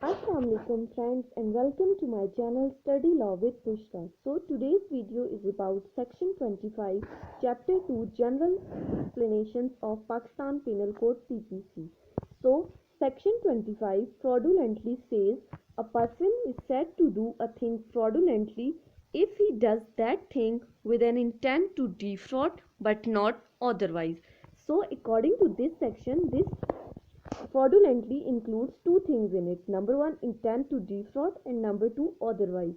Assalamualaikum friends and welcome to my channel Study Law with Bushra. So today's video is about section 25 chapter 2 general explanations of Pakistan Penal Code PPC. So section 25 fraudulently says a person is said to do a thing fraudulently if he does that thing with an intent to defraud but not otherwise. So according to this section, this fraudulently includes two things in it. Number one, intent to defraud, and number two, otherwise.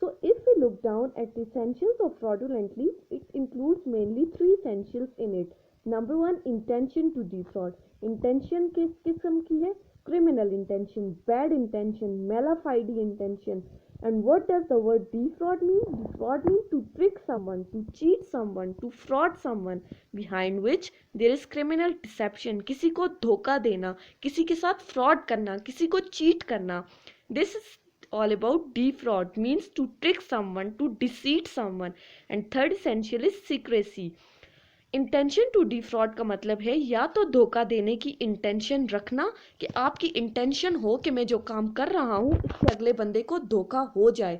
So if we look down at the essentials of fraudulently, it includes mainly three essentials in it. Number one, intention to defraud. Intention किस किस्म की है? Criminal intention, bad intention, mala fide intention. And what does the word defraud mean? Defraud means to trick someone, to cheat someone, to fraud someone, behind which there is criminal deception. किसी को धोखा देना, किसी के साथ fraud करना, किसी को cheat करना. This is all about defraud, means to trick someone, to deceive someone. And third essential is secrecy. Intention to defraud का मतलब है या तो धोखा देने की इंटेंशन रखना कि आपकी इंटेंशन हो कि मैं जो काम कर रहा हूँ उससे अगले बंदे को धोखा हो जाए,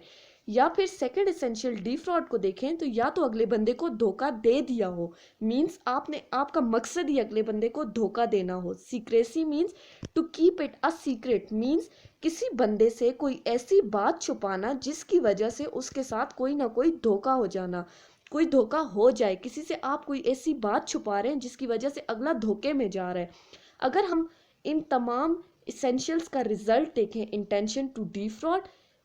या फिर सेकंड एसेंशियल डिफ्रॉड को देखें तो या तो अगले बंदे को धोखा दे दिया हो, मींस आपका मकसद ही अगले बंदे को धोखा देना हो. Secrecy means to keep it a secret, means किसी बंदे से कोई ऐसी बात छुपाना जिसकी वजह से उसके साथ कोई ना कोई धोखा हो जाना, कोई धोखा हो जाए, किसी से आप कोई ऐसी बात छुपा रहे हैं जिसकी वजह से अगला धोखे में जा रहा है. अगर हम इन तमाम इसेंशियल्स का रिजल्ट देखें, इंटेंशन टू डिफ्रॉड,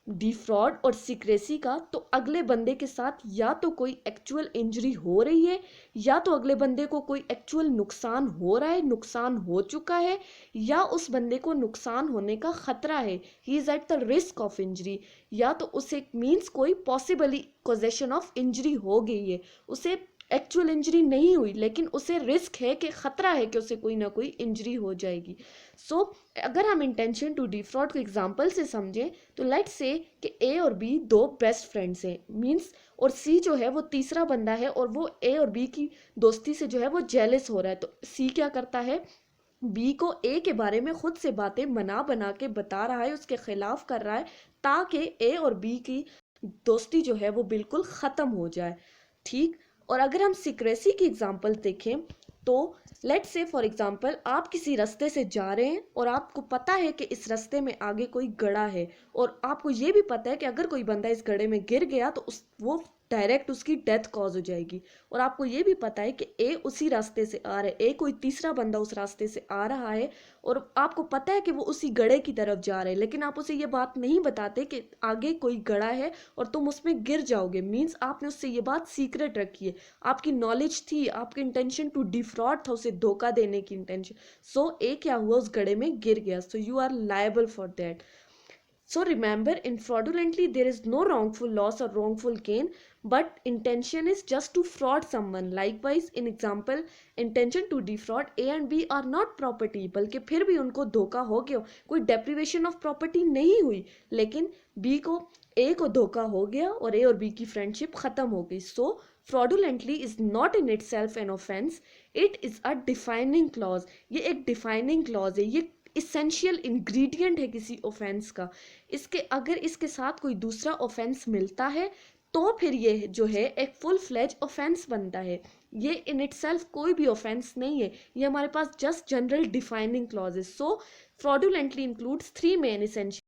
डिफ्रॉड और सीक्रेसी का, तो अगले बंदे के साथ या तो कोई एक्चुअल इंजरी हो रही है या तो अगले बंदे को कोई एक्चुअल नुकसान हो रहा है, नुकसान हो चुका है, या उस बंदे को नुकसान होने का खतरा है, he is at the risk of injury, या तो उसे मींस कोई पॉसिबली कॉजेशन ऑफ इंजरी हो गई है, उसे एक्चुअल इंजरी नहीं हुई लेकिन उसे रिस्क है कि खतरा है कि उसे कोई ना कोई इंजरी हो जाएगी. सो अगर हम इंटेंशन टू डिफ्रॉड को एग्जांपल से समझें तो लेट्स से कि ए और बी दो बेस्ट फ्रेंड्स हैं, मींस और सी जो है वो तीसरा बंदा है और वो ए और बी की दोस्ती से जो है वो जेलस हो रहा है. तो सी क्या करता है, बी को ए के बारे में खुद से बातें बना के बता रहा है, उसके खिलाफ कर रहा है ताकि ए और बी की दोस्ती जो है वो बिल्कुल ख़त्म हो जाए. ठीक. और अगर हम सीक्रेसी की एग्जांपल देखें तो लेट्स से फॉर एग्जांपल आप किसी रास्ते से जा रहे हैं और आपको पता है कि इस रास्ते में आगे कोई गड्ढा है और आपको ये भी पता है कि अगर कोई बंदा इस गड्ढे में गिर गया तो वो डायरेक्ट उसकी डेथ कॉज हो जाएगी, और आपको ये भी पता है कि ए उसी रास्ते से आ रहा है, ए कोई तीसरा बंदा उस रास्ते से आ रहा है और आपको पता है कि वो उसी गड्ढे की तरफ जा रहे हैं, लेकिन आप उसे ये बात नहीं बताते कि आगे कोई गड्ढा है और तुम उसमें गिर जाओगे, मीन्स आपने उससे ये बात सीक्रेट रखी है. आपकी नॉलेज थी, आपकी इंटेंशन टू डिफ्रॉड था, उसे धोखा देने की इंटेंशन. सो ए क्या हुआ, उस गड्ढे में गिर गया. So you are liable for that. So remember, in fraudulently there is no wrongful loss or wrongful gain, but intention is just to fraud someone. Likewise, in example, intention to defraud, A and B are not property, बल्कि फिर भी उनको धोखा हो गया, कोई deprivation of property नहीं हुई, लेकिन B को A को धोखा हो गया और A और B की फ्रेंडशिप खत्म हो गई. So fraudulently is not in itself an offense, it is a defining clause. ये एक defining clause है, ये इसेंशियल इंग्रेडिएंट है किसी ऑफेंस का. इसके अगर इसके साथ कोई दूसरा ऑफेंस मिलता है तो फिर ये जो है एक फुल फ्लेज ऑफेंस बनता है. ये इन इटसेल्फ कोई भी ऑफेंस नहीं है, ये हमारे पास जस्ट जनरल डिफाइनिंग क्लॉज है. So fraudulently includes three main essential